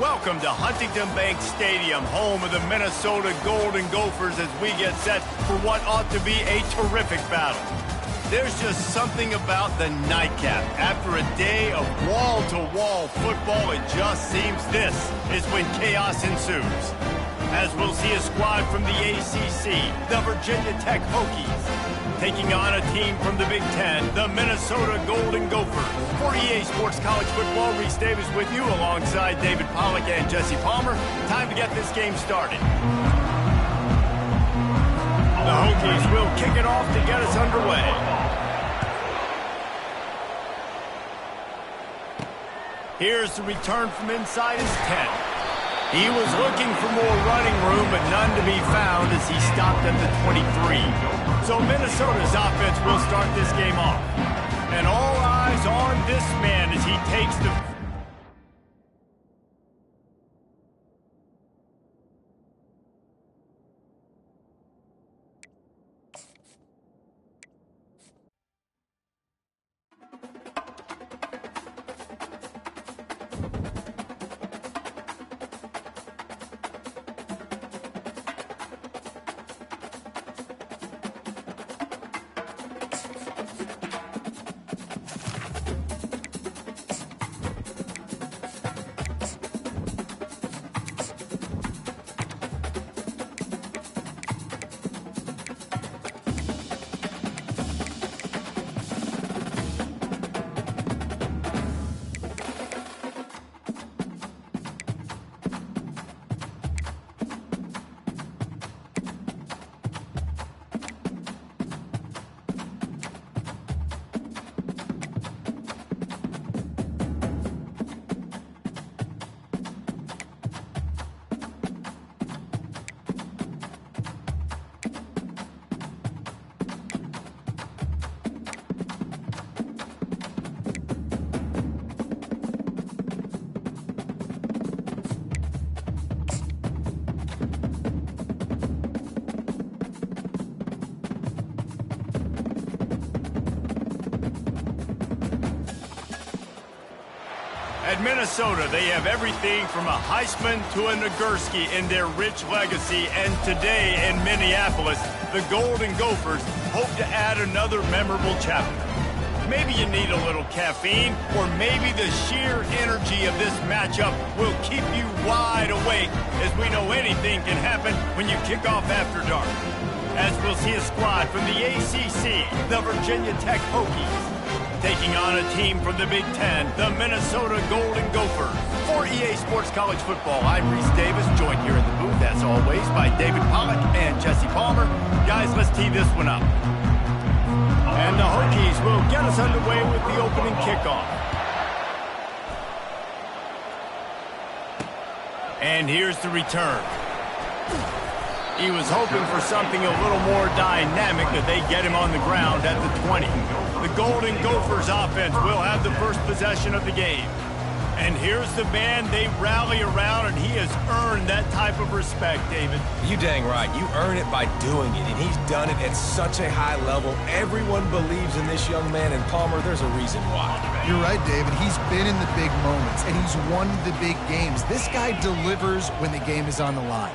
Welcome to Huntington Bank Stadium, home of the Minnesota Golden Gophers, as we get set for what ought to be a terrific battle. There's just something about the nightcap. After a day of wall-to-wall football, it just seems this is when chaos ensues. As we'll see a squad from the ACC, the Virginia Tech Hokies, taking on a team from the Big Ten, the Minnesota Golden Gophers. For EA Sports College Football, Reese Davis with you alongside David Pollack and Jesse Palmer. Time to get this game started. The Hokies will kick it off to get us underway. Here's the return from inside his 10. He was looking for more running room, but none to be found as he stopped at the 23. So Minnesota's offense will start this game off. And all eyes on this man as he takes the... At Minnesota, they have everything from a Heisman to a Nagurski in their rich legacy, and today in Minneapolis, the Golden Gophers hope to add another memorable chapter. Maybe you need a little caffeine, or maybe the sheer energy of this matchup will keep you wide awake, as we know anything can happen when you kick off after dark. As we'll see a squad from the ACC, the Virginia Tech Hokies, taking on a team from the Big Ten, the Minnesota Golden Gophers. For EA Sports College Football, I'm Reese Davis, joined here in the booth, as always, by David Pollack and Jesse Palmer. Guys, let's tee this one up. And the Hokies will get us underway with the opening kickoff. And here's the return. He was hoping for something a little more dynamic, that they get him on the ground at the 20. The Golden Gophers offense will have the first possession of the game. And here's the man they rally around, and he has earned that type of respect, David. You dang right. You earn it by doing it, and he's done it at such a high level. Everyone believes in this young man, and Palmer, there's a reason why. You're right, David. He's been in the big moments, and he's won the big games. This guy delivers when the game is on the line.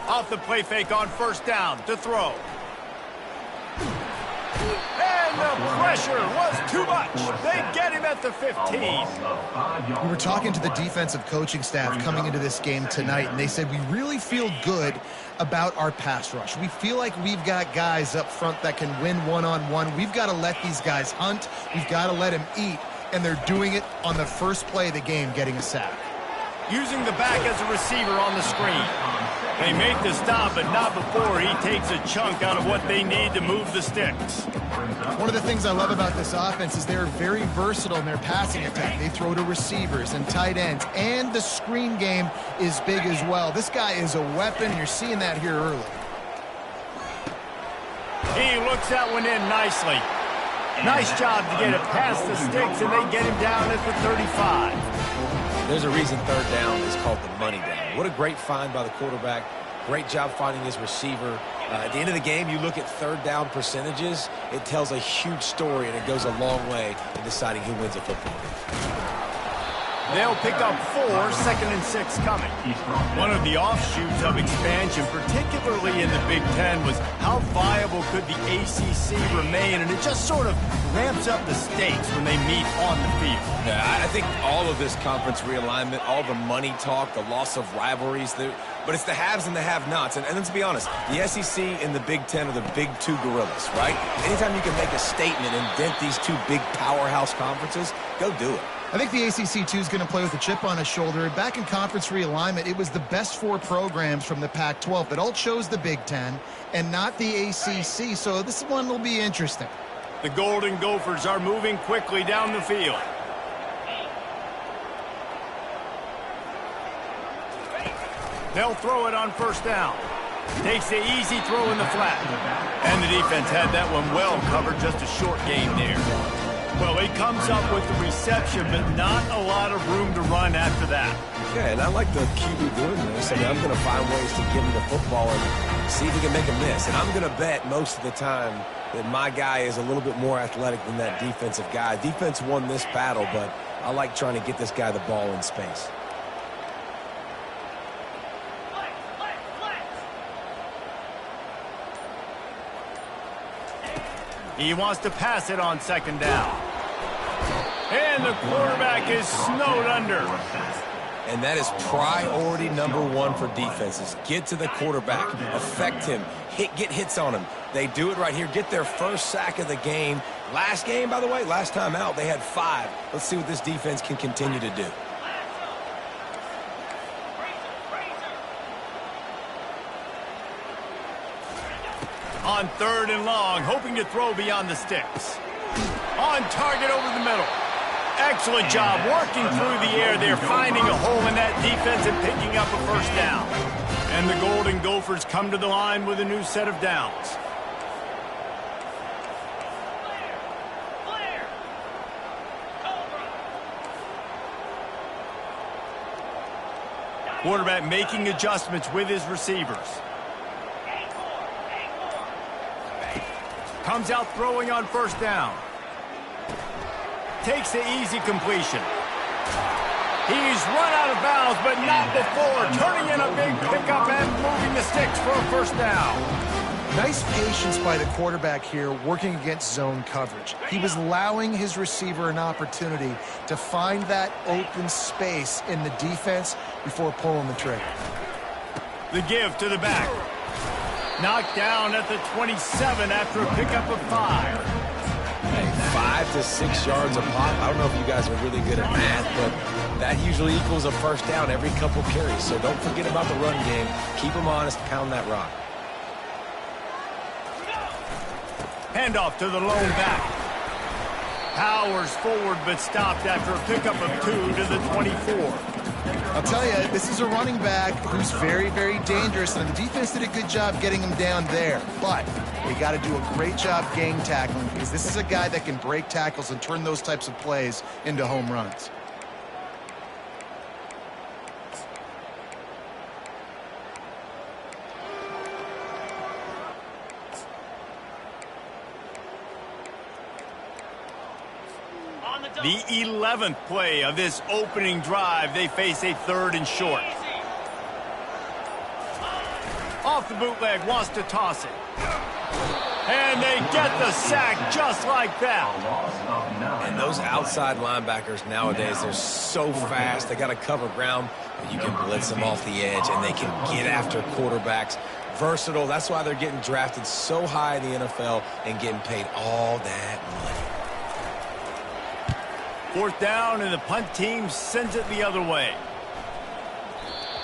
Off the play fake on first down to throw. And the pressure was too much. They get him at the 15. We were talking to the defensive coaching staff coming into this game tonight, and they said we really feel good about our pass rush. We feel like we've got guys up front that can win one-on-one. We've got to let these guys hunt. We've got to let them eat, and they're doing it on the first play of the game, getting a sack. Using the back as a receiver on the screen. They make the stop, but not before he takes a chunk out of what they need to move the sticks. One of the things I love about this offense is they're very versatile in their passing attack. They throw to receivers and tight ends, and the screen game is big as well. This guy is a weapon, and you're seeing that here early. He looks that one in nicely. Nice job to get it past the sticks, and they get him down at the 35. There's a reason third down is called the money down. What a great find by the quarterback. Great job finding his receiver. At the end of the game, you look at third down percentages, it tells a huge story, and it goes a long way in deciding who wins a football game. They'll pick up 4, 2nd and 6 coming. One of the offshoots of expansion, particularly in the Big Ten, was how viable could the ACC remain, and it just sort of ramps up the stakes when they meet on the field. Yeah, I think all of this conference realignment, all the money talk, the loss of rivalries, but it's the haves and the have-nots. And let's be honest, the SEC and the Big Ten are the big two gorillas, right? Anytime you can make a statement and dent these two big powerhouse conferences, go do it. I think the ACC, too, is going to play with a chip on his shoulder. Back in conference realignment, it was the best 4 programs from the Pac-12 that all chose the Big Ten and not the ACC, so this one will be interesting. The Golden Gophers are moving quickly down the field. They'll throw it on 1st down. Takes the easy throw in the flat. And the defense had that one well covered, just a short gain there. Well, he comes up with the reception, but not a lot of room to run after that. Yeah, and I like the QB doing this. I mean, I'm going to find ways to give him the football and see if he can make a miss. And I'm going to bet most of the time that my guy is a little bit more athletic than that defensive guy. Defense won this battle, but I like trying to get this guy the ball in space. He wants to pass it on 2nd down. And the quarterback is snowed under. And that is priority #1 for defenses. Get to the quarterback. Affect him. Get hits on him. They do it right here. Get their first sack of the game. Last game, by the way, last time out, they had 5. Let's see what this defense can continue to do. On 3rd and long, hoping to throw beyond the sticks. On target over the middle. Excellent job working through the air there, finding a hole in that defense and picking up a 1st down. And the Golden Gophers come to the line with a new set of downs. Quarterback making adjustments with his receivers. Comes out throwing on 1st down. Takes the easy completion. He's run out of bounds, but not before. Turning in a big pickup and moving the sticks for a 1st down. Nice patience by the quarterback here working against zone coverage. He was allowing his receiver an opportunity to find that open space in the defense before pulling the trigger. The give to the back. Knocked down at the 27 after a pickup of 5. Hey, 5 to 6 yards a pop. I don't know if you guys are really good at math, but that usually equals a 1st down every couple carries. So don't forget about the run game. Keep them honest. Pound that rock. Handoff to the lone back. Powers forward but stopped after a pickup of 2 to the 24. I'll tell you, this is a running back who's very, very dangerous, and the defense did a good job getting him down there. But they got to do a great job gang tackling because this is a guy that can break tackles and turn those types of plays into home runs. The 11th play of this opening drive, they face a 3rd and short. Off the bootleg, wants to toss it. And they get the sack just like that. And those outside linebackers nowadays, they're so fast. They got to cover ground. You can blitz them off the edge, and they can get after quarterbacks. Versatile. That's why they're getting drafted so high in the NFL and getting paid all that money. 4th down, and the punt team sends it the other way.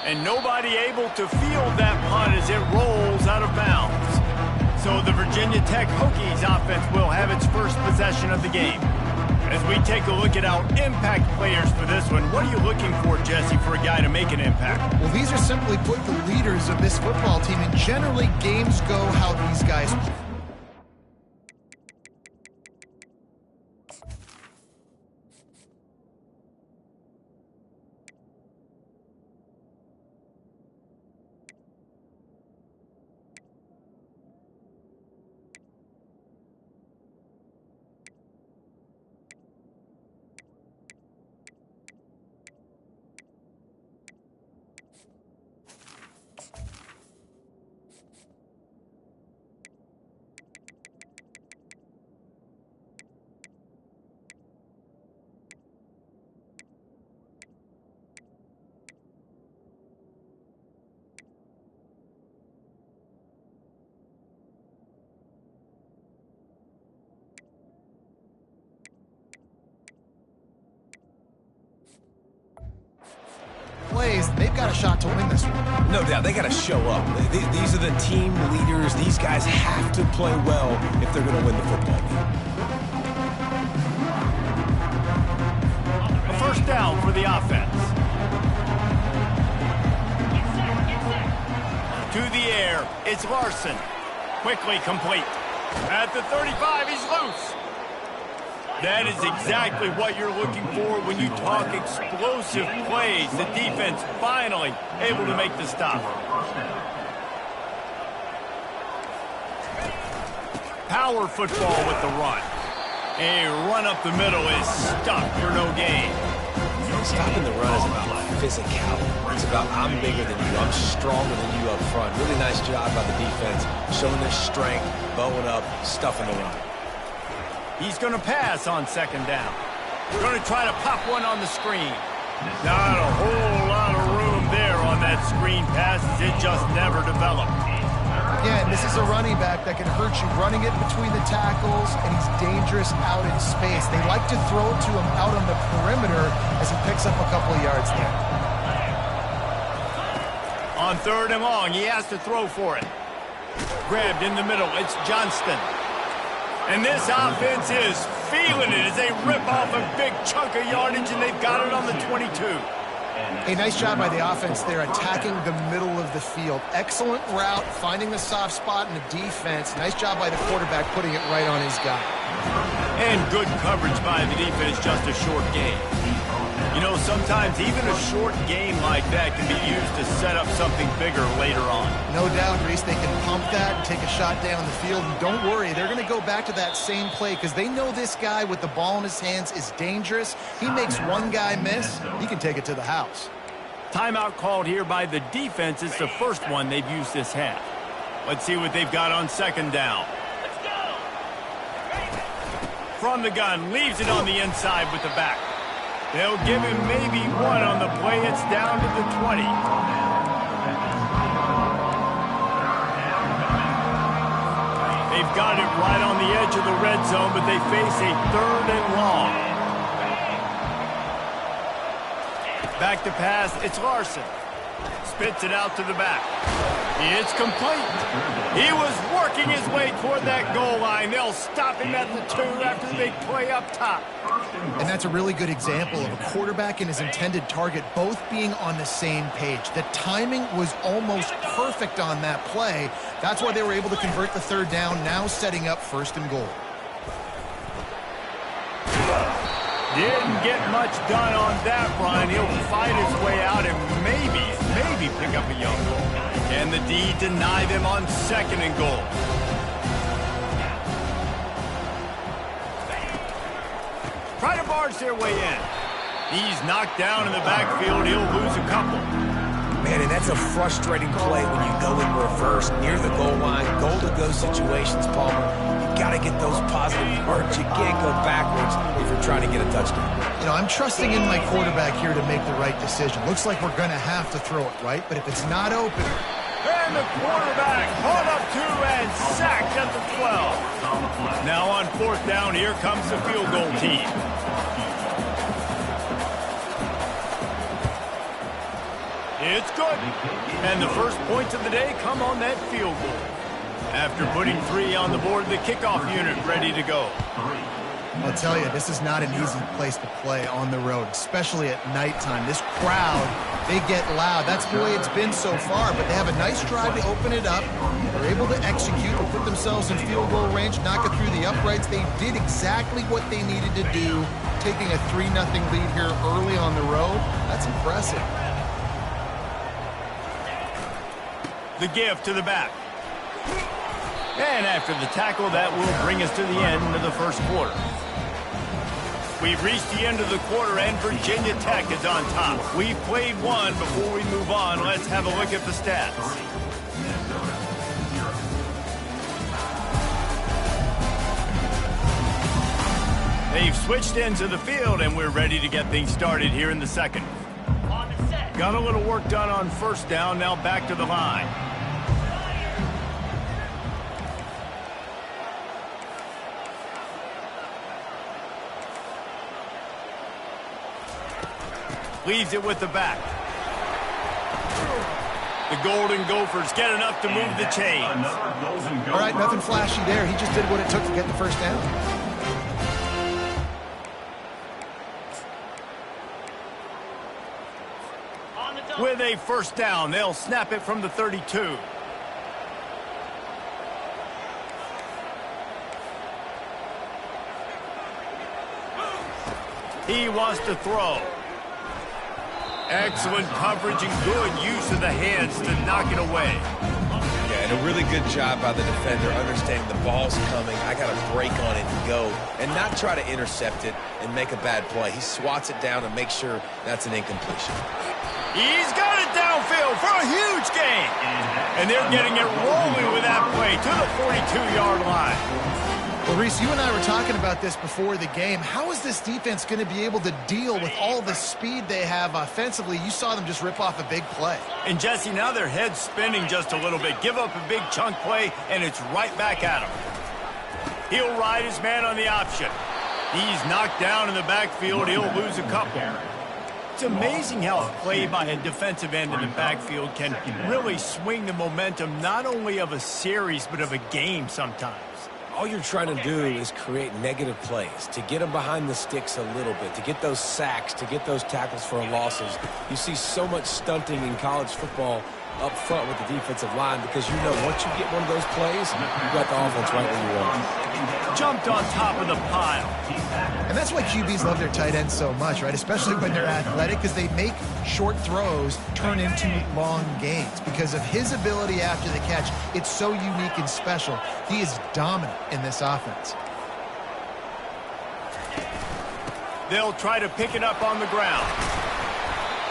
And nobody able to field that punt as it rolls out of bounds. So the Virginia Tech Hokies offense will have its first possession of the game. As we take a look at our impact players for this one, what are you looking for, Jesse, for a guy to make an impact? Well, these are simply put the leaders of this football team, and generally games go how these guys play. got a shot to win this one. No doubt, they got to show up. These are the team leaders. These guys have to play well if they're going to win the football game. A first down for the offense. To the air, it's Larson. Quickly complete. At the 35, he's loose. That is exactly what you're looking for when you talk explosive plays. The defense finally able to make the stop. Power football with the run. A run up the middle is stopped for no gain. Stopping the run is about physicality. It's about I'm bigger than you, I'm stronger than you up front. Really nice job by the defense, showing their strength, bowing up, stuffing the run. He's going to pass on second down. We're going to try to pop one on the screen. Not a whole lot of room there on that screen pass as it just never developed. Again, this is a running back that can hurt you running it between the tackles, and he's dangerous out in space. They like to throw it to him out on the perimeter as he picks up a couple of yards there. On third and long, he has to throw for it. Grabbed in the middle, it's Johnston. And this offense is feeling it as they rip off a big chunk of yardage, and they've got it on the 22. A nice job by the offense there, attacking the middle of the field. Excellent route, finding the soft spot in the defense. Nice job by the quarterback putting it right on his guy. And good coverage by the defense, just a short gain. You know, sometimes even a short game like that can be used to set up something bigger later on. No doubt, Reese, they can pump that and take a shot down the field. And don't worry, they're going to go back to that same play because they know this guy with the ball in his hands is dangerous. He makes one guy miss, he can take it to the house. Timeout called here by the defense. It's the first one they've used this half. Let's see what they've got on second down. From the gun, leaves it on the inside with the back. They'll give him maybe one on the play. It's down to the 20. They've got it right on the edge of the red zone, but they face a third and long. Back to pass, it's Larson. Spits it out to the back. It's complete. He was working his way toward that goal line. They'll stop him at the 2 after the big play up top. And that's a really good example of a quarterback and his intended target both being on the same page. The timing was almost perfect on that play. That's why they were able to convert the third down, now setting up first and goal. Didn't get much done on that run. He'll fight his way out and maybe pick up a young goal. Can the D deny them on second and goal? Try to barge their way in. He's knocked down in the backfield. He'll lose a couple. Man, and that's a frustrating play when you go in reverse near the goal line. Goal-to-go situations, Palmer. You got to get those positive yards. You can't go backwards if you're trying to get a touchdown. You know, I'm trusting in my quarterback here to make the right decision. Looks like we're going to have to throw it, right? But if it's not open... And the quarterback hauled up 2 and sacked at the 12. Now on fourth down, here comes the field goal team. It's good. And the first points of the day come on that field goal. After putting 3 on the board, the kickoff unit ready to go. I'll tell you, this is not an easy place to play on the road, especially at nighttime. This crowd, they get loud. That's the way it's been so far, but they have a nice drive to open it up. They're able to execute and put themselves in field goal range, knock it through the uprights. They did exactly what they needed to do, taking a 3-0 lead here early on the road. That's impressive. The give to the back. And after the tackle, that will bring us to the end of the first quarter. We've reached the end of the quarter, and Virginia Tech is on top. We've played one. Before we move on, let's have a look at the stats. They've switched into the field, and we're ready to get things started here in the second. Got a little work done on first down, now back to the line. Leaves it with the back. The Golden Gophers get enough to move the chains. All right, nothing flashy there. He just did what it took to get the first down. With a first down, they'll snap it from the 32. He wants to throw. Excellent coverage and good use of the hands to knock it away. Yeah, and a really good job by the defender understanding the ball's coming. I got to break on it and go and not try to intercept it and make a bad play. He swats it down and makes sure that's an incompletion. He's got it downfield for a huge gain. And they're getting it rolling with that play to the 42-yard line. Well, Reese, you and I were talking about this before the game. How is this defense going to be able to deal with all the speed they have offensively? You saw them just rip off a big play. And, Jesse, now their head's spinning just a little bit. Give up a big chunk play, and it's right back at him. He'll ride his man on the option. He's knocked down in the backfield. He'll lose a couple. It's amazing how a play by a defensive end in the backfield can really swing the momentum not only of a series but of a game sometimes. All you're trying to do is create negative plays, to get them behind the sticks a little bit, to get those sacks, to get those tackles for losses. You see so much stunting in college football up front with the defensive line because you know once you get one of those plays, you've got the offense right where you want it. Jumped on top of the pile. And that's why QBs love their tight ends so much, right? Especially when they're athletic, because they make short throws turn into long gains. Because of his ability after the catch, it's so unique and special. He is dominant in this offense. They'll try to pick it up on the ground.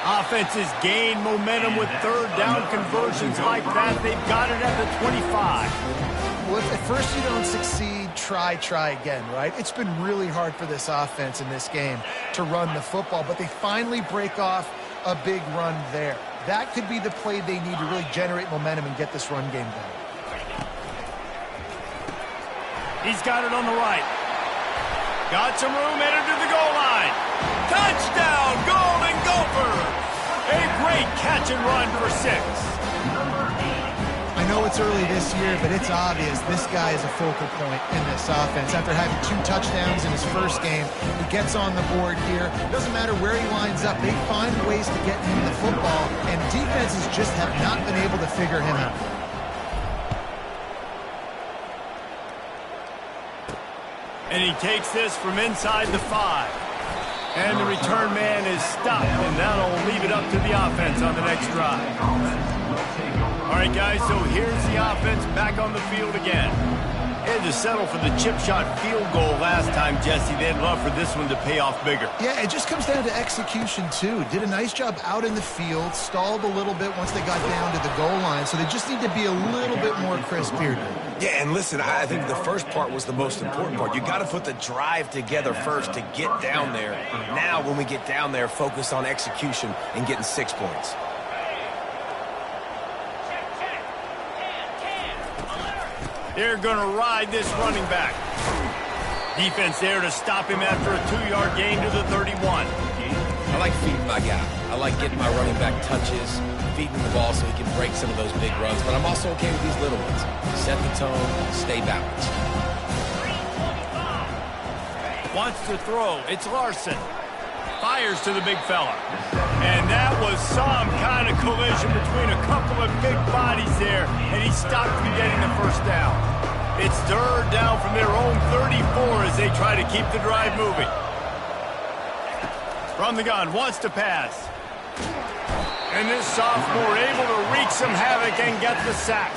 Offenses gain momentum with third down conversions like that. They've got it at the 25. Well, if at first you don't succeed, try again, right? It's been really hard for this offense in this game to run the football, but they finally break off a big run there. That could be the play they need to really generate momentum and get this run game going. He's got it on the right. Got some room, headed to the goal line. Touchdown, Golden Gophers! A great catch and run for 6. I know it's early this year, but it's obvious this guy is a focal point in this offense. After having 2 touchdowns in his first game, he gets on the board here. Doesn't matter where he lines up, they find ways to get him the football, and defenses just have not been able to figure him out. And he takes this from inside the 5. And the return man is stopped, and that'll leave it up to the offense on the next drive. All right, guys, so here's the offense back on the field again. Had to settle for the chip shot field goal last time, Jesse. They'd love for this one to pay off bigger. Yeah, it just comes down to execution, too. Did a nice job out in the field, stalled a little bit once they got down to the goal line, so they just need to be a little bit more crisp here. Yeah, and listen, I think the first part was the most important part. You got to put the drive together first to get down there. Now, when we get down there, focus on execution and getting 6 points. They're going to ride this running back. Defense there to stop him after a 2-yard gain to the 31. I like feeding my guy. I like getting my running back touches, feeding the ball so he can break some of those big runs. But I'm also okay with these little ones. Set the tone, stay balanced. Wants to throw. It's Larson. Fires to the big fella. And that was some kind of collision between a couple of big bodies there, and he stopped from getting the first down. It's third down from their own 34 as they try to keep the drive moving. From the gun, wants to pass. And this sophomore able to wreak some havoc and get the sack.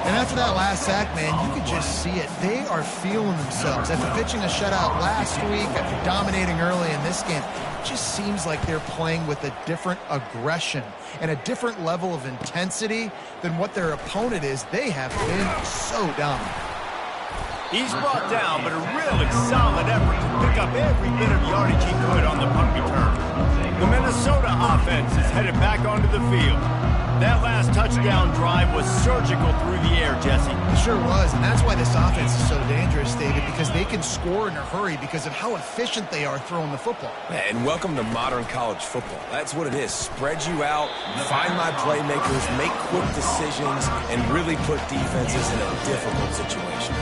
And after that last sack, man, you could just see it. They are feeling themselves. After pitching a shutout last week, after dominating early in this game, it just seems like they're playing with a different aggression and a different level of intensity than what their opponent is. They have been so dominant. He's brought down, but a really solid effort to pick up every bit of yardage he could on the punt return. The Minnesota offense is headed back onto the field. That last touchdown drive was surgical through the air, Jesse. It sure was, and that's why this offense is so dangerous, David, because they can score in a hurry because of how efficient they are throwing the football. And welcome to modern college football. That's what it is. Spread you out, find my playmakers, make quick decisions, and really put defenses in a difficult situation.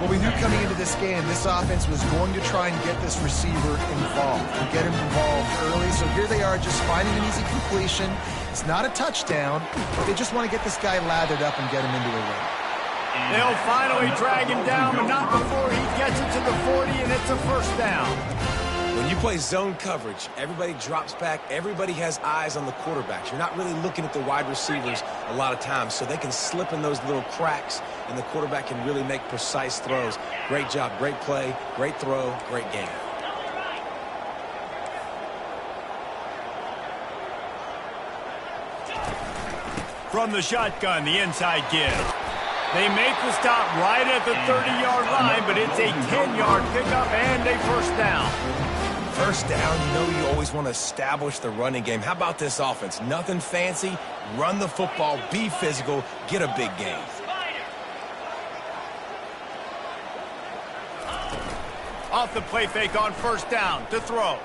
What we knew coming into this game, this offense was going to try and get this receiver involved, and get him involved early. So here they are just finding an easy completion. It's not a touchdown, but they just want to get this guy lathered up and get him into a run. They'll finally drag him down, but not before he gets it to the 40, and it's a first down. When you play zone coverage, everybody drops back. Everybody has eyes on the quarterbacks. You're not really looking at the wide receivers a lot of times, so they can slip in those little cracks, and the quarterback can really make precise throws. Great job, great play, great throw, great game. From the shotgun, the inside give. They make the stop right at the 30-yard line, but it's a 10-yard pickup and a first down. First down, you know you always want to establish the running game. How about this offense? Nothing fancy. Run the football, be physical, get a big gain. Off the play fake on first down to throw.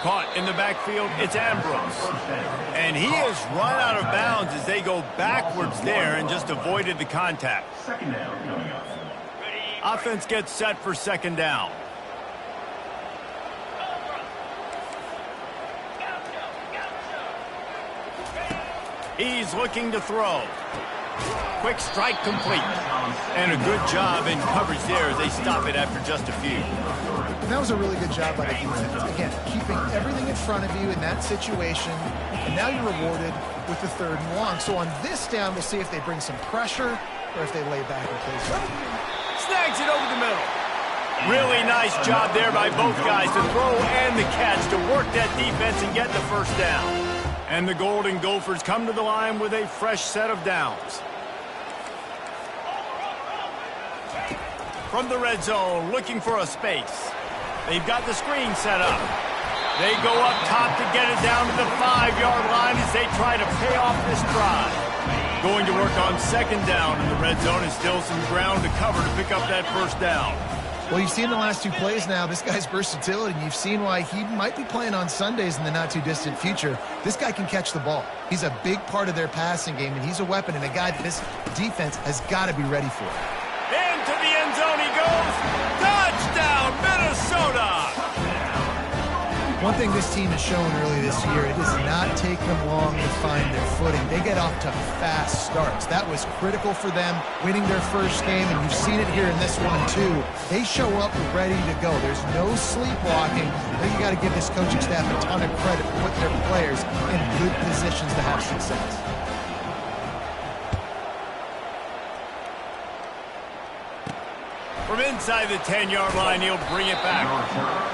Caught in the backfield, it's Ambrose. And he has run out of bounds as they go backwards there and just avoided the contact. Offense gets set for second down. He's looking to throw. Quick strike complete. And a good job in coverage there as they stop it after just a few. And that was a really good job by the defense. Again, keeping everything in front of you in that situation, and now you're rewarded with the 3rd and long. So on this down, we'll see if they bring some pressure or if they lay back and play something. Snags it over the middle. Really nice job there by both guys to throw and the catch to work that defense and get the first down. And the Golden Gophers come to the line with a fresh set of downs. From the red zone, looking for a space. They've got the screen set up. They go up top to get it down to the 5-yard line as they try to pay off this drive. Going to work on second down in the red zone and still some ground to cover to pick up that first down. Well, you've seen the last 2 plays now, this guy's versatility, and you've seen why he might be playing on Sundays in the not-too-distant future. This guy can catch the ball. He's a big part of their passing game, and he's a weapon and a guy that this defense has got to be ready for. Into the end zone he goes. Touchdown, Minnesota! One thing this team has shown early this year, it does not take them long to find their footing. They get off to fast starts. That was critical for them, winning their first game, and you've seen it here in this one, too. They show up ready to go. There's no sleepwalking. I think you got to give this coaching staff a ton of credit for putting their players in good positions to have success. From inside the 10-yard line, he'll bring it back.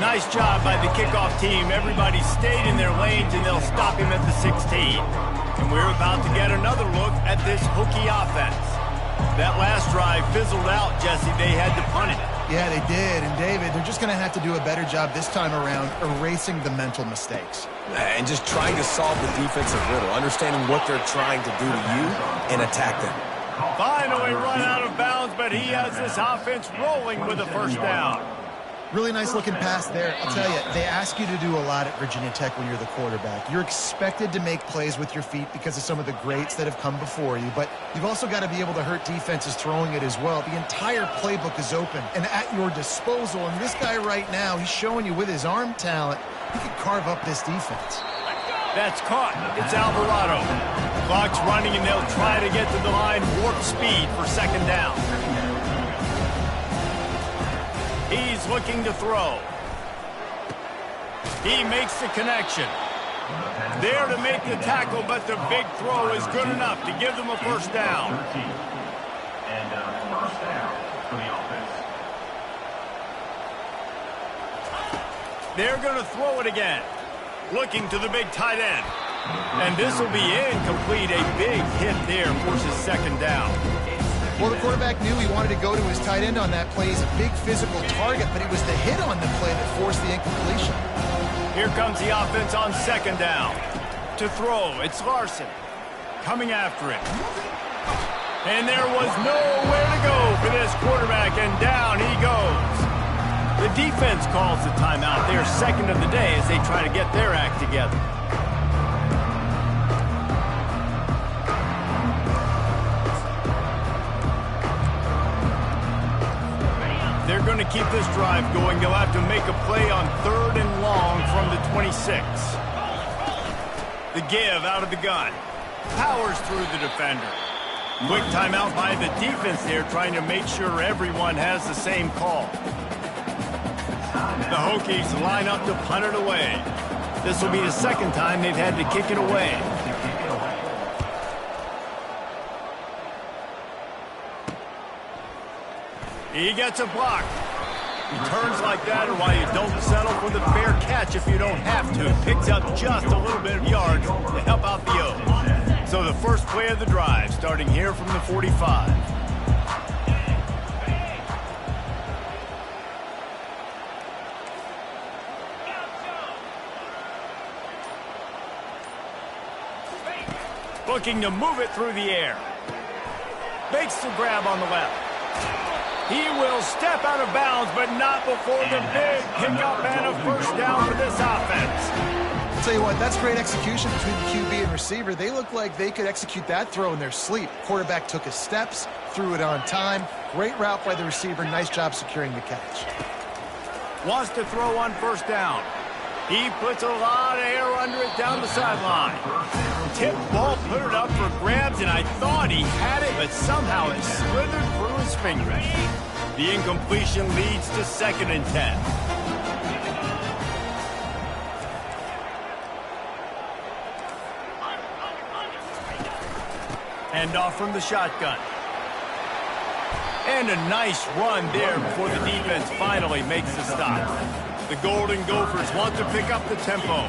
Nice job by the kickoff team. Everybody stayed in their lanes, and they'll stop him at the 16. And we're about to get another look at this Hokie offense. That last drive fizzled out, Jesse. They had to punt it. Yeah, they did. And, David, they're just going to have to do a better job this time around erasing the mental mistakes. And just trying to solve the defensive riddle, understanding what they're trying to do to you and attack them. Finally run out of bounds, but he has this offense rolling with a first down. Really nice looking pass there. I'll tell you, they ask you to do a lot at Virginia Tech when you're the quarterback. You're expected to make plays with your feet because of some of the greats that have come before you, but you've also got to be able to hurt defenses throwing it as well. The entire playbook is open and at your disposal, and this guy right now, he's showing you with his arm talent, he can carve up this defense. That's caught. It's Alvarado. Clock's running, and they'll try to get to the line warp speed for second down. He's looking to throw. He makes the connection. There to make the tackle, but the big throw is good enough to give them a first down. And first down for the offense. They're going to throw it again. Looking to the big tight end. And this will be incomplete. A big hit there forces second down. Well, the quarterback knew he wanted to go to his tight end on that play. He's a big physical target, but it was the hit on the play that forced the incompletion. Here comes the offense on second down. To throw, it's Larson coming after it. And there was nowhere to go for this quarterback, and down he goes. The defense calls the timeout. Their second of the day as they try to get their act together. They're going to keep this drive going. They'll have to make a play on 3rd and long from the 26. The give out of the gun. Powers through the defender. Quick timeout by the defense there, trying to make sure everyone has the same call. The Hokies line up to punt it away. This will be the second time they've had to kick it away. He gets a block. Returns like that are why you don't settle for the fair catch if you don't have to. Picks up just a little bit of yards to help out the O's. So the first play of the drive, starting here from the 45. Looking to move it through the air. Makes the grab on the left. He will step out of bounds, but not before the big pickup and a first down for this offense. I'll tell you what, that's great execution between the QB and receiver. They look like they could execute that throw in their sleep. Quarterback took his steps, threw it on time. Great route by the receiver. Nice job securing the catch. Wants to throw on first down. He puts a lot of air under it down the sideline. Tip ball, put it up for grabs, and I thought he had it, but somehow it slithered through his fingers. The incompletion leads to 2nd and 10. Hand off from the shotgun. And a nice run there before the defense finally makes the stop. The Golden Gophers want to pick up the tempo.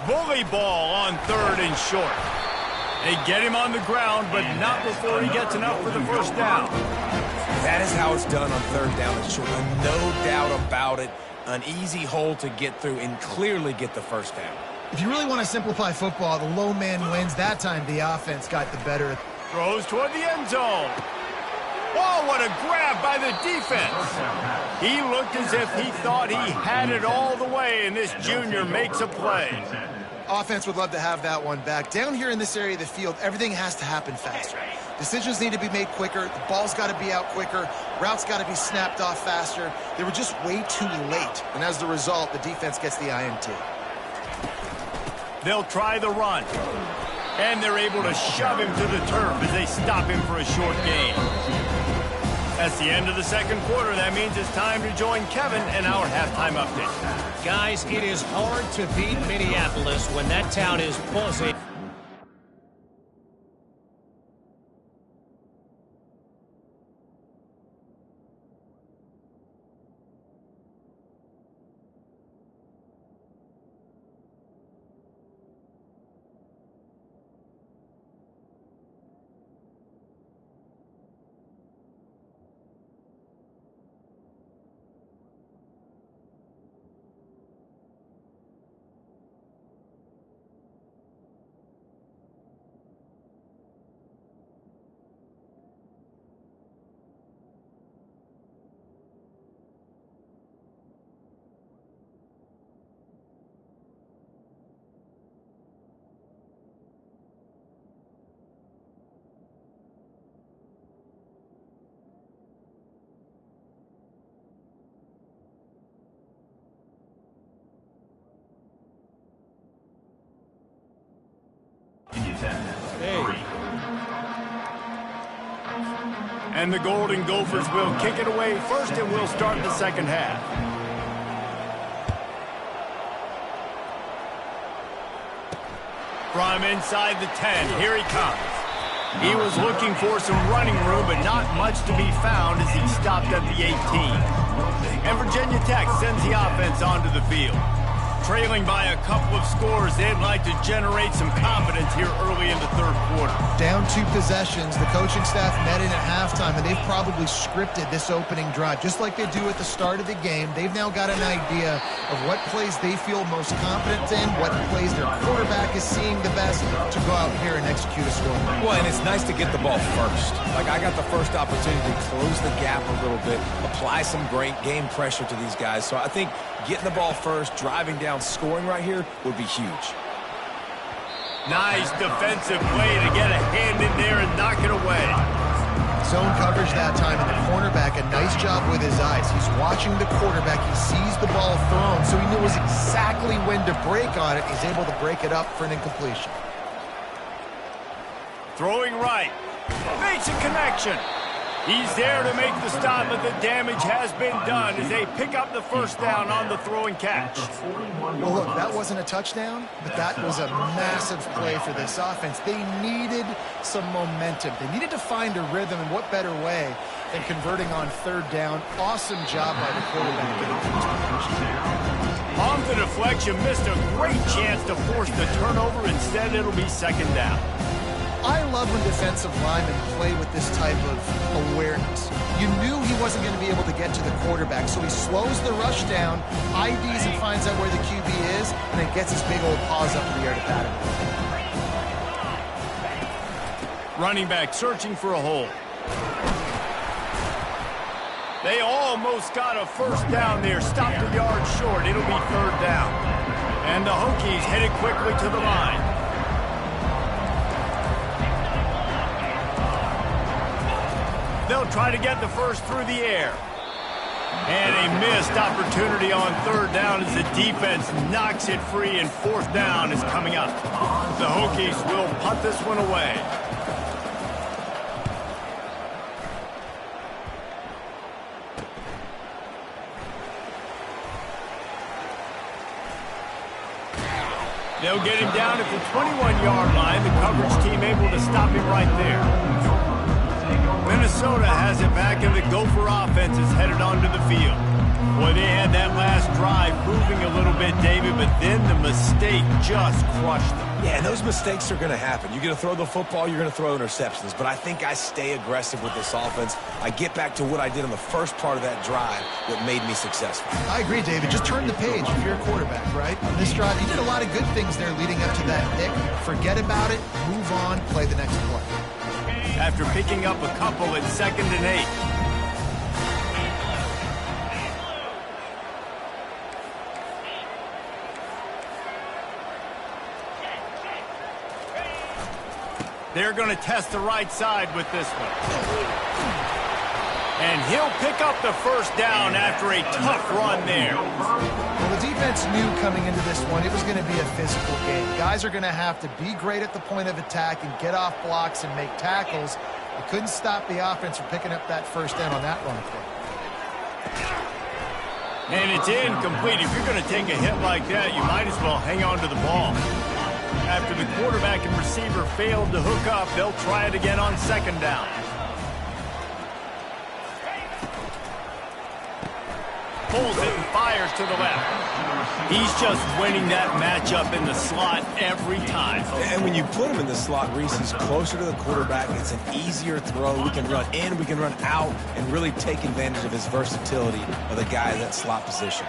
Bully ball on 3rd and short. They get him on the ground, but not before he gets enough for the first down. That is how it's done on 3rd down and short. No doubt about it. An easy hole to get through and clearly get the first down. If you really want to simplify football, the lone man wins. That time the offense got the better. Throws toward the end zone. Oh, what a grab by the defense. He looked as if he thought he had it all the way, and this junior makes a play. Offense would love to have that one back. Down here in this area of the field, everything has to happen faster. Decisions need to be made quicker. The ball's got to be out quicker. Routes got to be snapped off faster. They were just way too late, and as the result, the defense gets the INT. They'll try the run. And they're able to shove him to the turf as they stop him for a short gain. That's the end of the second quarter. That means it's time to join Kevin in our halftime update. Guys, it is hard to beat Minneapolis when that town is buzzing. And the Golden Gophers will kick it away first, and we'll start the second half. From inside the 10, here he comes. He was looking for some running room, but not much to be found as he stopped at the 18. And Virginia Tech sends the offense onto the field. Trailing by a couple of scores, they'd like to generate some confidence here early in the third quarter. Down 2 possessions, the coaching staff met in at halftime, and they've probably scripted this opening drive. Just like they do at the start of the game, they've now got an idea of what plays they feel most confident in, what plays their quarterback is seeing the best to go out here and execute a scoring drive. Well, and it's nice to get the ball first. Like, I got the first opportunity to close the gap a little bit, apply some great game pressure to these guys. So I think getting the ball first, driving down, scoring right here would be huge. Nice defensive play to get a hand in there and knock it away. Zone coverage that time, and the cornerback, a nice job with his eyes. He's watching the quarterback. He sees the ball thrown, so he knows exactly when to break on it. He's able to break it up for an incompletion. Throwing right. Makes a connection. He's there to make the stop, but the damage has been done as they pick up the first down on the throwing catch. Well, look, that wasn't a touchdown, but that was a massive play for this offense. They needed some momentum. They needed to find a rhythm, and what better way than converting on third down. Awesome job by the quarterback getting to his position. On the deflection, missed a great chance to force the turnover. Instead, it'll be second down. I love when defensive linemen play with this type of awareness. You knew he wasn't going to be able to get to the quarterback, so he slows the rush down, IDs and finds out where the QB is, and then gets his big old paws up in the air to pat him. Running back searching for a hole. They almost got a first down there. Stopped a yard short. It'll be third down. And the Hokies headed quickly to the line. They'll try to get the first through the air. And a missed opportunity on third down as the defense knocks it free, and fourth down is coming up. The Hokies will punt this one away. They'll get him down at the 21-yard line. The coverage team able to stop him right there. Minnesota has it back, and the Gopher offense is headed onto the field. Boy, they had that last drive moving a little bit, David, but then the mistake just crushed them. Yeah, and those mistakes are going to happen. You're going to throw the football, you're going to throw interceptions. But I think I stay aggressive with this offense. I get back to what I did on the first part of that drive that made me successful. I agree, David. Just turn the page if you're a quarterback, right? On this drive, you did a lot of good things there leading up to that pick. Forget about it, move on, play the next play. After picking up a couple at 2nd and 8. They're going to test the right side with this one. And he'll pick up the first down after a tough run there. Well, the defense knew coming into this one it was going to be a physical game. Guys are going to have to be great at the point of attack and get off blocks and make tackles. They couldn't stop the offense from picking up that first down on that run play. And it's incomplete. If you're going to take a hit like that, you might as well hang on to the ball. After the quarterback and receiver failed to hook up, they'll try it again on second down. Pulls it and fires to the left. He's just winning that matchup in the slot every time. And when you put him in the slot, Reese, he's closer to the quarterback. It's an easier throw. We can run in, we can run out, and really take advantage of his versatility of the guy in that slot position.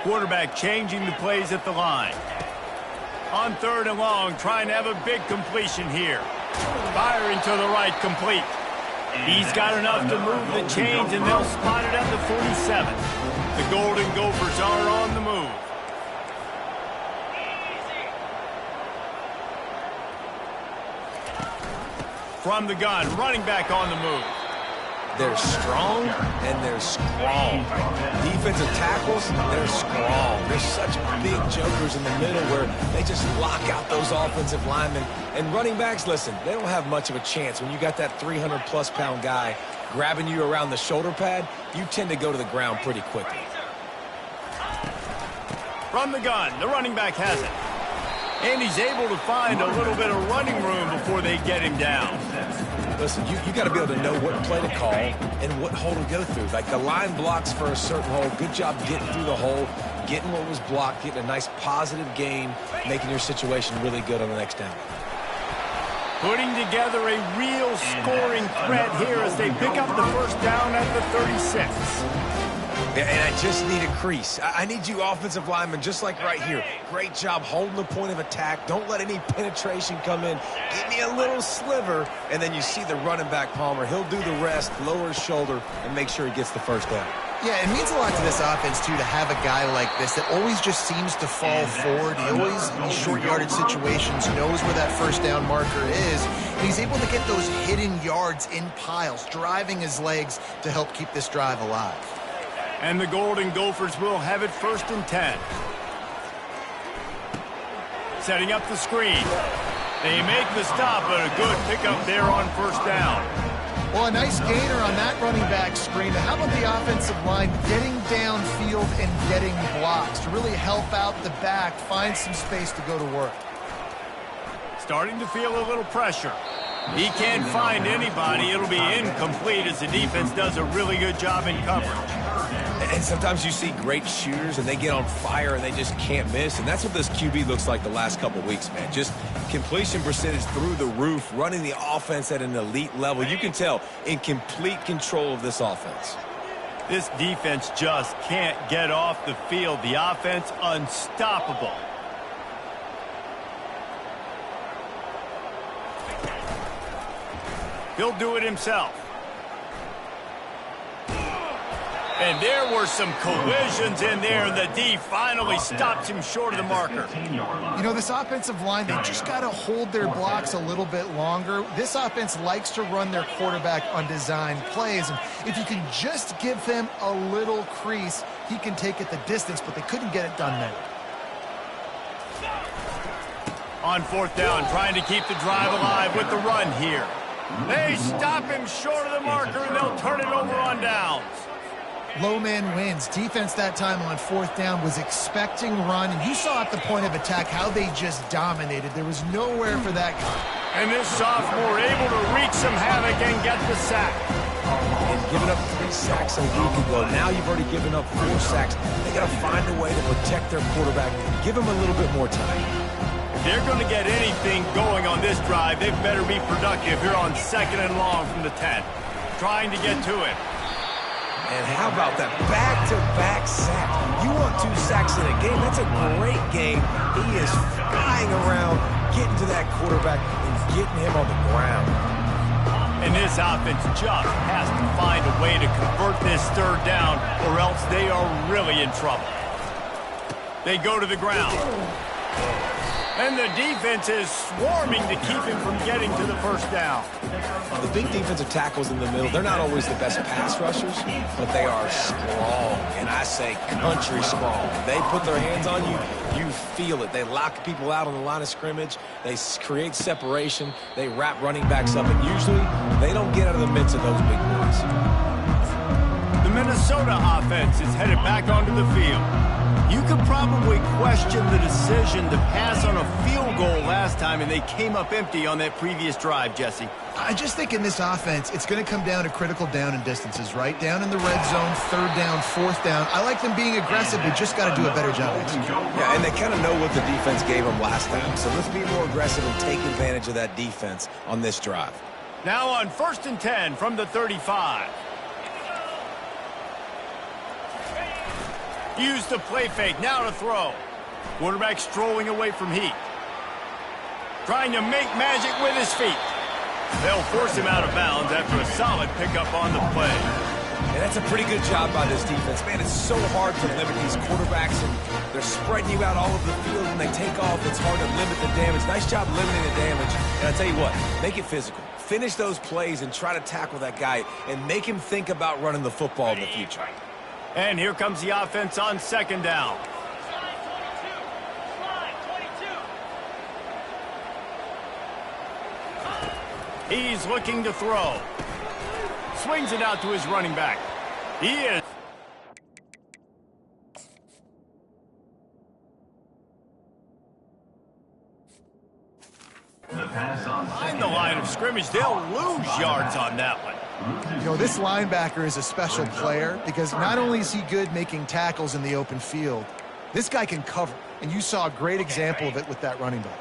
Quarterback changing the plays at the line. On third and long, trying to have a big completion here. Firing to the right, complete. He's got enough to move the chains, and they'll spot it at the 47. The Golden Gophers are on the move. From the gun, running back on the move. They're strong, and they're strong. Defensive tackles, they're strong. They're such big jokers in the middle where they just lock out those offensive linemen. And running backs, listen, they don't have much of a chance. When you got that 300-plus pound guy grabbing you around the shoulder pad, you tend to go to the ground pretty quickly. From the gun, the running back has it. And he's able to find a little bit of running room before they get him down. Listen, you got to be able to know what play to call and what hole to go through. Like the line blocks for a certain hole. Good job getting through the hole, getting what was blocked, getting a nice positive gain, making your situation really good on the next down. Putting together a real scoring threat here as they pick up the first down at the 36. Yeah, and I just need a crease. I need you offensive linemen, just like right here. Great job holding the point of attack. Don't let any penetration come in. Give me a little sliver, and then you see the running back, Palmer. He'll do the rest, lower his shoulder, and make sure he gets the first down. Yeah, it means a lot to this offense, too, to have a guy like this that always just seems to fall forward. He always, in short yardage situations, knows where that first down marker is, and he's able to get those hidden yards in piles, driving his legs to help keep this drive alive. And the Golden Gophers will have it 1st and 10. Setting up the screen. They make the stop, but a good pickup there on first down. Well, a nice gainer on that running back screen. How about the offensive line getting downfield and getting blocks to really help out the back, find some space to go to work? Starting to feel a little pressure. He can't find anybody. It'll be incomplete as the defense does a really good job in coverage. And sometimes you see great shooters and they get on fire and they just can't miss. And that's what this QB looks like the last couple weeks, man. Just completion percentage through the roof, running the offense at an elite level. You can tell in complete control of this offense. This defense just can't get off the field. The offense unstoppable. He'll do it himself. And there were some collisions in there, and the D finally stops him short of the marker. You know, this offensive line, they just got to hold their blocks a little bit longer. This offense likes to run their quarterback on design plays, and if you can just give him a little crease, he can take it the distance, but they couldn't get it done there. On 4th down, trying to keep the drive alive with the run here. They stop him short of the marker, and they'll turn it over on downs. Low man wins. Defense that time on 4th down was expecting run, and you saw at the point of attack how they just dominated. There was nowhere for that guy. And this sophomore able to wreak some havoc and get the sack. And giving up 3 sacks a week ago. Now you've already given up 4 sacks. They got to find a way to protect their quarterback. Give him a little bit more time. If they're going to get anything going on this drive, they better be productive here on 2nd and long from the 10. Trying to get to it. And how about that back-to-back sack? You want 2 sacks in a game? That's a great game. He is flying around, getting to that quarterback and getting him on the ground. And this offense just has to find a way to convert this 3rd down, or else they are really in trouble. They go to the ground. And the defense is swarming to keep him from getting to the first down. The big defensive tackles in the middle, they're not always the best pass rushers, but they are strong, and I say country strong. They put their hands on you, you feel it. They lock people out on the line of scrimmage. They create separation. They wrap running backs up, and usually they don't get out of the midst of those big boys. The Minnesota offense is headed back onto the field. You could probably question the decision to pass on a field goal last time, and they came up empty on that previous drive, Jesse. I just think in this offense, it's going to come down to critical down and distances, right? Down in the red zone, 3rd down, 4th down. I like them being aggressive, but just got to do a better job executing. Yeah, and they kind of know what the defense gave them last time, so let's be more aggressive and take advantage of that defense on this drive. Now on 1st and 10 from the 35. Use the play fake, now to throw. Quarterback strolling away from heat. Trying to make magic with his feet. They'll force him out of bounds after a solid pickup on the play. And that's a pretty good job by this defense. Man, it's so hard to limit these quarterbacks, and they're spreading you out all over the field. When they take off, it's hard to limit the damage. Nice job limiting the damage. And I'll tell you what, make it physical. Finish those plays and try to tackle that guy and make him think about running the football in the future. And here comes the offense on 2nd down. He's looking to throw. Swings it out to his running back. He is. The pass on Behind the line of scrimmage, they'll lose yards on that one. You know, this linebacker is a special player because not only is he good making tackles in the open field, this guy can cover. And you saw a great example of it with that running back.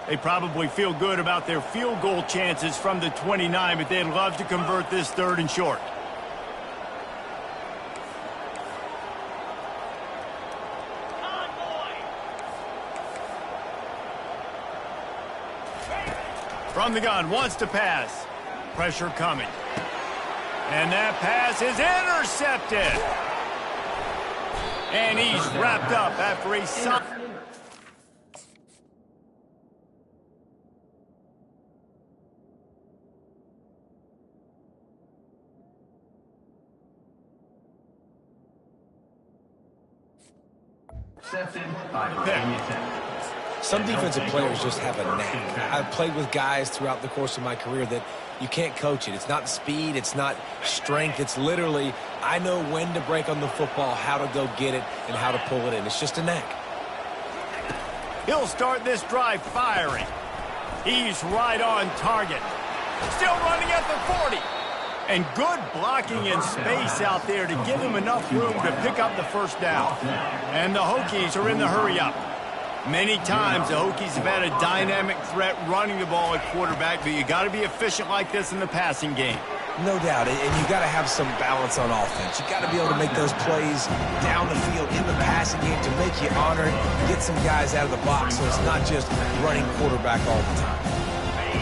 They probably feel good about their field goal chances from the 29, but they'd love to convert this 3rd and short. From the gun, wants to pass. Pressure coming. And that pass is intercepted. And he's wrapped up after a solid. Some defensive players just have a knack. I've played with guys throughout the course of my career that you can't coach it. It's not speed, it's not strength. It's literally, I know when to break on the football, how to go get it, and how to pull it in. It's just a knack. He'll start this drive firing. He's right on target. Still running at the 40. And good blocking in space out there to give him enough room to pick up the 1st down. And the Hokies are in the hurry-up. Many times the Hokies have had a dynamic threat running the ball at quarterback, but you got to be efficient like this in the passing game. No doubt, and you got to have some balance on offense. You got to be able to make those plays down the field in the passing game to make you honor it, get some guys out of the box so it's not just running quarterback all the time.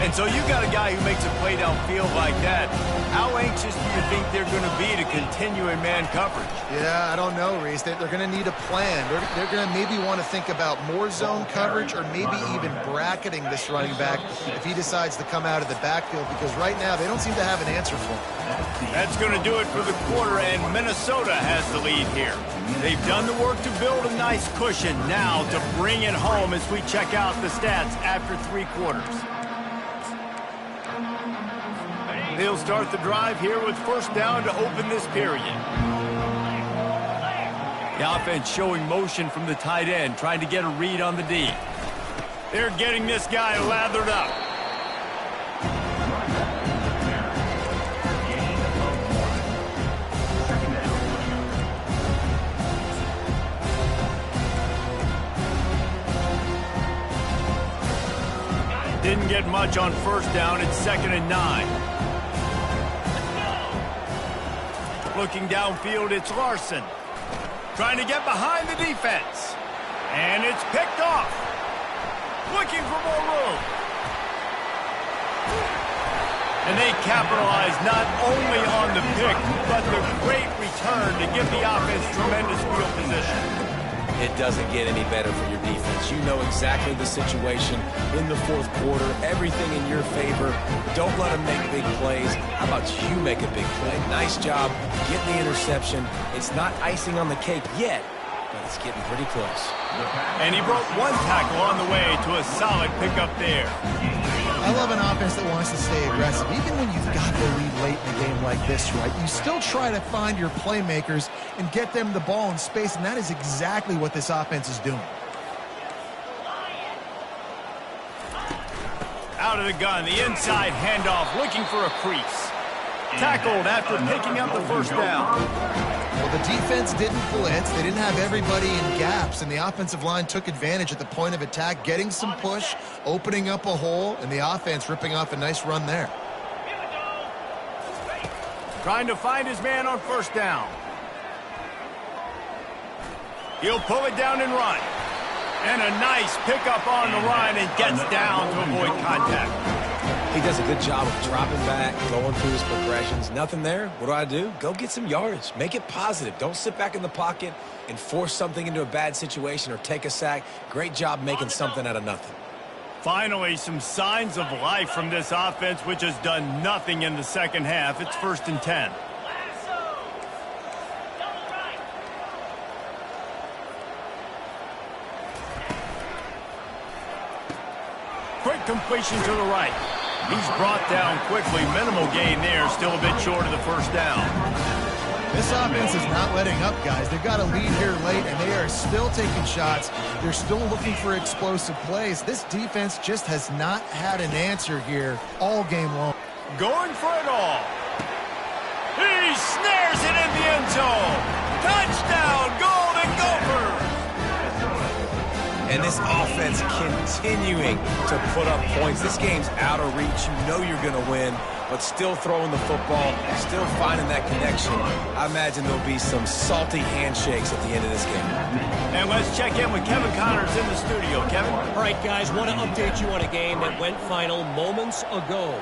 And so you got a guy who makes a play downfield like that. How anxious do you think they're going to be to continue in man coverage? Yeah, I don't know, Reese. They're going to need a plan. They're going to maybe want to think about more zone coverage or maybe even bracketing this running back if he decides to come out of the backfield, because right now they don't seem to have an answer for him. That's going to do it for the quarter, and Minnesota has the lead here. They've done the work to build a nice cushion. Now to bring it home as we check out the stats after 3 quarters. They'll start the drive here with 1st down to open this period. The offense showing motion from the tight end, trying to get a read on the D. They're getting this guy lathered up. Didn't get much on 1st down. It's 2nd and 9. Looking downfield, it's Larson. Trying to get behind the defense. And it's picked off. Looking for more room. And they capitalize not only on the pick, but the great return to give the offense tremendous field position. It doesn't get any better for your defense. You know exactly the situation in the 4th quarter. Everything in your favor. Don't let them make big plays. How about you make a big play? Nice job getting the interception. It's not icing on the cake yet, but it's getting pretty close. And he broke 1 tackle on the way to a solid pickup there. I love an offense that wants to stay aggressive. Even when you've got the lead late in a game like this, right, you still try to find your playmakers and get them the ball in space, and that is exactly what this offense is doing. Out of the gun, the inside handoff, looking for a crease. Tackled after picking up the 1st down. Well, the defense didn't blitz. They didn't have everybody in gaps, and the offensive line took advantage at the point of attack, getting some push, opening up a hole, and the offense ripping off a nice run there. Trying to find his man on 1st down. He'll pull it down and run. And a nice pickup on the line and gets down to avoid contact. He does a good job of dropping back, going through his progressions. Nothing there. What do? Go get some yardage. Make it positive. Don't sit back in the pocket and force something into a bad situation or take a sack. Great job making something out of nothing. Finally, some signs of life from this offense, which has done nothing in the 2nd half. It's 1st and 10. Quick completion to the right. He's brought down quickly. Minimal gain there. Still a bit short of the 1st down. This offense is not letting up, guys. They've got a lead here late, and they are still taking shots. They're still looking for explosive plays. This defense just has not had an answer here all game long. Going for it all. He snares it in the end zone. Touchdown, Golden Gophers. And this offense continuing to put up points. This game's out of reach. You know you're going to win, but still throwing the football, still finding that connection. I imagine there'll be some salty handshakes at the end of this game. And let's check in with Kevin Connors in the studio. Kevin? All right, guys, want to update you on a game that went final moments ago.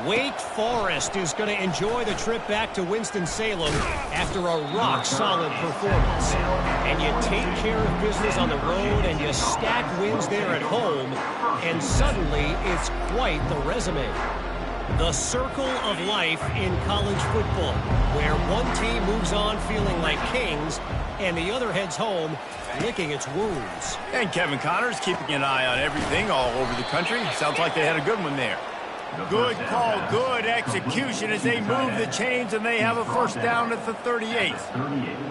Wake Forest is going to enjoy the trip back to Winston-Salem after a rock-solid performance. And you take care of business on the road and you stack wins there at home, and suddenly it's quite the resume. The circle of life in college football, where one team moves on feeling like kings and the other heads home licking its wounds. And Kevin Connors keeping an eye on everything all over the country. Sounds like they had a good one there. Good call, good execution as they move the chains, and they have a first down at the 38.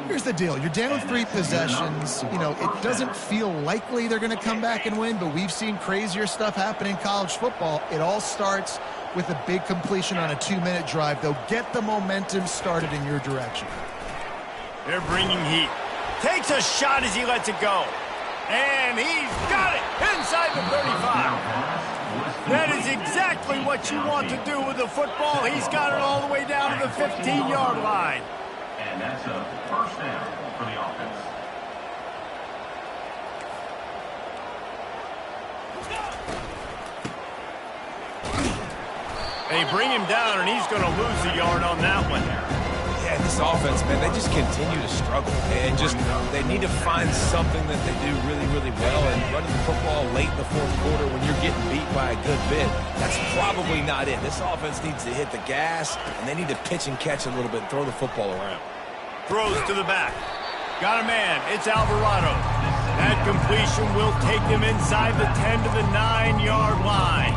Here's the deal. You're down 3 possessions. You know, it doesn't feel likely they're going to come back and win, but we've seen crazier stuff happen in college football. It all starts with a big completion on a 2-minute drive. They'll get the momentum started in your direction. They're bringing heat. Takes a shot as he lets it go. And he's got it inside the 35. That is exactly what you want to do with the football. He's got it all the way down to the 15-yard line. And that's a first down for the offense. They bring him down, and he's going to lose a yard on that one. Yeah, this offense, man, they just continue to struggle. And they need to find something that they do really, really well. And running the football late in the fourth quarter when you're getting beat by a good bit, that's probably not it. This offense needs to hit the gas, and they need to pitch and catch a little bit and throw the football around. Throws to the back. Got a man. It's Alvarado. That completion will take them inside the 10 to the 9-yard line.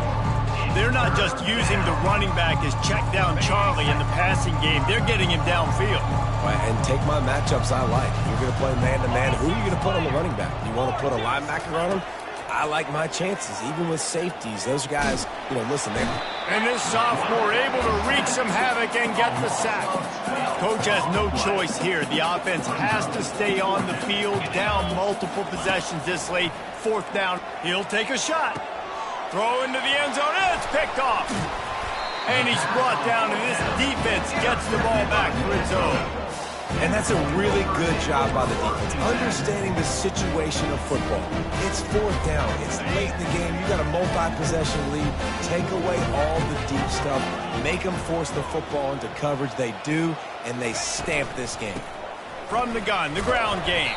They're not just using the running back as check down Charlie in the passing game. They're getting him downfield. And take my matchups I like. If you're going to play man-to-man, who are you going to put on the running back? You want to put a linebacker on him? I like my chances, even with safeties. Those guys, you know, listen, man. And this sophomore able to wreak some havoc and get the sack. Coach has no choice here. The offense has to stay on the field, down multiple possessions this late. Fourth down. He'll take a shot. Throw into the end zone, and it's picked off. And he's brought down, and this defense gets the ball back for its own. And that's a really good job by the defense, understanding the situation of football. It's fourth down. It's late in the game. You got a multi-possession lead. Take away all the deep stuff. Make them force the football into coverage. They do, and they stamp this game. From the gun, the ground game.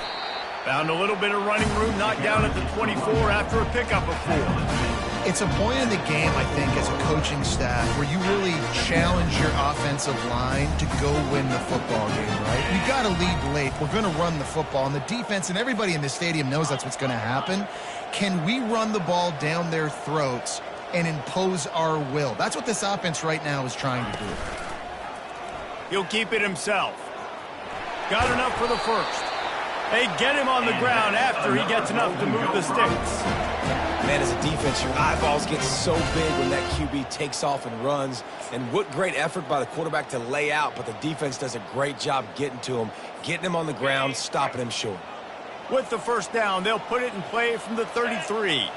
Found a little bit of running room, knocked down at the 24 after a pickup of 4. It's a point in the game, I think, as a coaching staff where you really challenge your offensive line to go win the football game, right? We've got to lead late. We're going to run the football, and the defense and everybody in the stadium knows that's what's going to happen. Can we run the ball down their throats and impose our will? That's what this offense right now is trying to do. He'll keep it himself. Got enough for the first. They get him on the ground after he gets enough to move the sticks. Man, as a defense, your eyeballs get so big when that QB takes off and runs. And what great effort by the quarterback to lay out, but the defense does a great job getting to him, getting him on the ground, stopping him short. With the first down, they'll put it in play from the 33.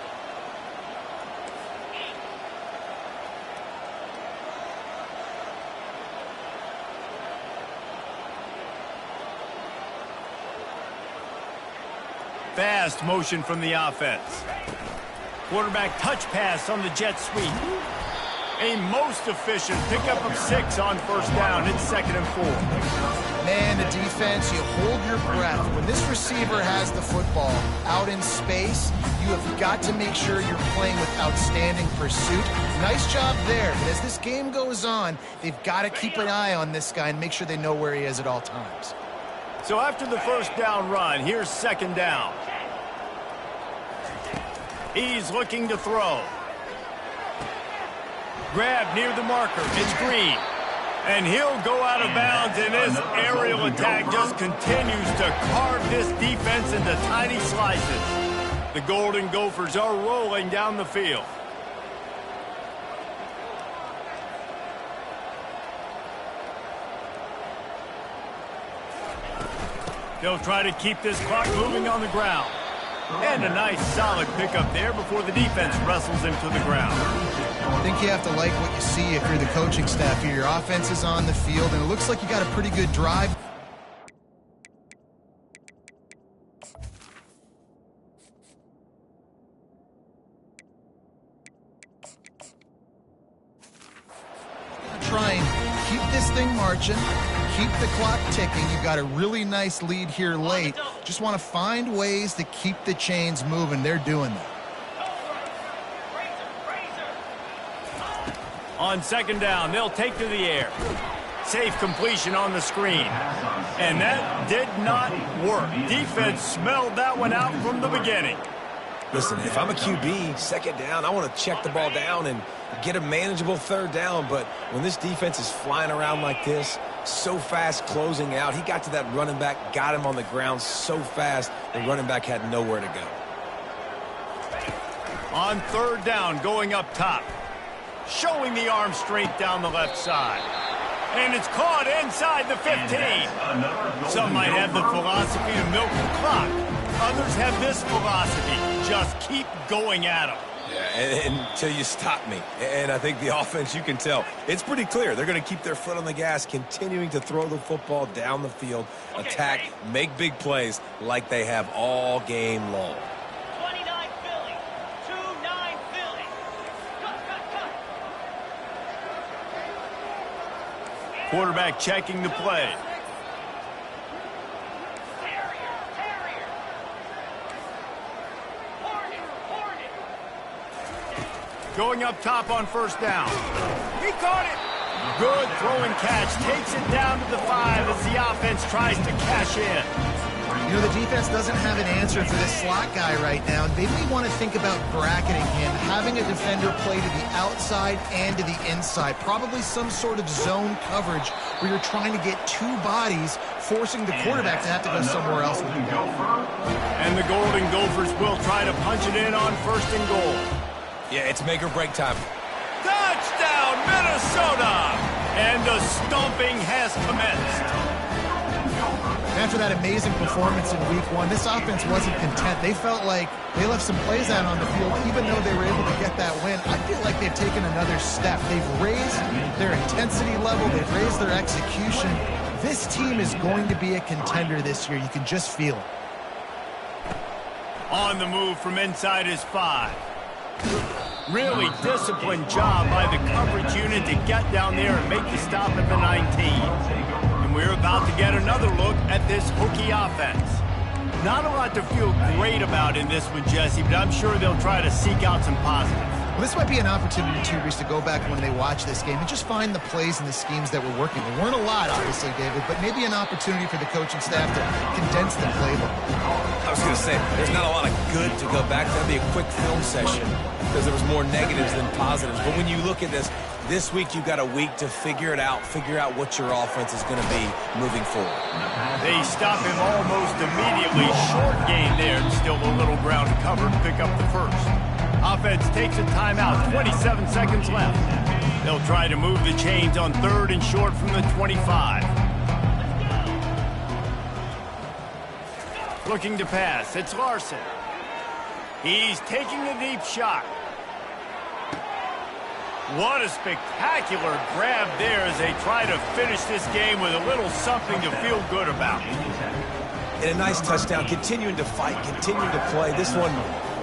Fast motion from the offense. Quarterback touch pass on the jet sweep. A most efficient pickup of 6 on first down. It's 2nd and 4. Man, the defense, you hold your breath. When this receiver has the football out in space, you have got to make sure you're playing with outstanding pursuit. Nice job there. But as this game goes on, they've got to keep an eye on this guy and make sure they know where he is at all times. So after the first down run, here's 2nd down. He's looking to throw. Grab near the marker. It's Green. And he'll go out of bounds, and this aerial attack just continues to carve this defense into tiny slices. The Golden Gophers are rolling down the field. They'll try to keep this clock moving on the ground. And a nice solid pickup there before the defense wrestles him to the ground. I think you have to like what you see if you're the coaching staff here. Your offense is on the field, and it looks like you got a pretty good drive. Try and keep this thing marching. Keep the clock ticking. You've got a really nice lead here late. Just want to find ways to keep the chains moving. They're doing that. On second down, they'll take to the air. Safe completion on the screen. And that did not work. Defense smelled that one out from the beginning. Listen, if I'm a QB, second down, I want to check the ball down and get a manageable third down. But when this defense is flying around like this, so fast closing out, he got to that running back, got him on the ground so fast, the running back had nowhere to go. On third down, going up top. Showing the arm strength down the left side. And it's caught inside the 15. Some might have the philosophy to milk the clock. Others have this philosophy. Just keep going at them. Yeah, until you stop me. And I think the offense, you can tell, it's pretty clear. They're going to keep their foot on the gas, continuing to throw the football down the field, attack, make big plays like they have all game long. 29 Philly, 2-9 Philly. Cut. Quarterback checking the play. Going up top on first down. He caught it. Good throwing catch. Takes it down to the 5 as the offense tries to cash in. You know, the defense doesn't have an answer for this slot guy right now. They may want to think about bracketing him, having a defender play to the outside and to the inside. Probably some sort of zone coverage where you're trying to get two bodies, forcing the quarterback to have to go somewhere else with the ball. And the Golden Gophers will try to punch it in on first and goal. Yeah, it's make or break time. Touchdown, Minnesota! And the stomping has commenced. After that amazing performance in week one, this offense wasn't content. They felt like they left some plays out on the field, even though they were able to get that win. I feel like they've taken another step. They've raised their intensity level. They've raised their execution. This team is going to be a contender this year. You can just feel it. On the move from inside his 5. Really disciplined job by the coverage unit to get down there and make the stop at the 19. And we're about to get another look at this Hokie offense. Not a lot to feel great about in this one, Jesse, but I'm sure they'll try to seek out some positives. Well, this might be an opportunity, too, Reese, to go back when they watch this game and just find the plays and the schemes that were working. There weren't a lot, obviously, David, but maybe an opportunity for the coaching staff to condense the playbook. I was going to say, there's not a lot of good to go back. That'd be a quick film session because there was more negatives than positives. But when you look at this week you've got a week to figure it out, figure out what your offense is going to be moving forward. They stop him almost immediately. Short gain there, and still a little ground to cover to pick up the first. Offense takes a timeout, 27 seconds left. They'll try to move the chains on third and short from the 25. Looking to pass, it's Larson. He's taking a deep shot. What a spectacular grab there as they try to finish this game with a little something to feel good about. And a nice touchdown, continuing to fight, continuing to play. This one,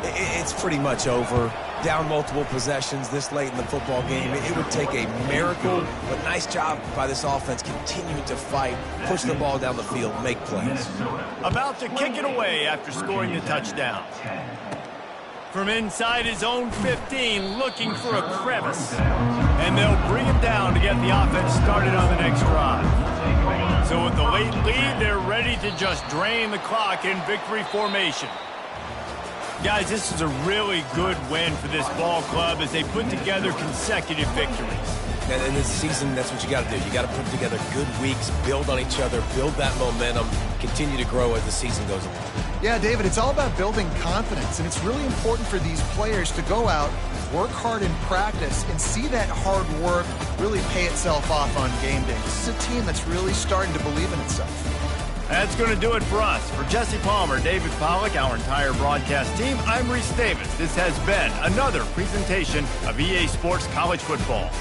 it's pretty much over. Down multiple possessions this late in the football game. It would take a miracle, but nice job by this offense continuing to fight, push the ball down the field, make plays. About to kick it away after scoring the touchdown. From inside his own 15, looking for a crevice. And they'll bring him down to get the offense started on the next drive. So with the late lead, they're ready to just drain the clock in victory formation. Guys, this is a really good win for this ball club as they put together consecutive victories. And in this season, that's what you got to do. You got to put together good weeks, build on each other, build that momentum, continue to grow as the season goes along. Yeah, David, it's all about building confidence, and it's really important for these players to go out, work hard in practice, and see that hard work really pay itself off on game day. This is a team that's really starting to believe in itself. That's going to do it for us. For Jesse Palmer, David Pollack, our entire broadcast team, I'm Reese Davis. This has been another presentation of EA Sports College Football.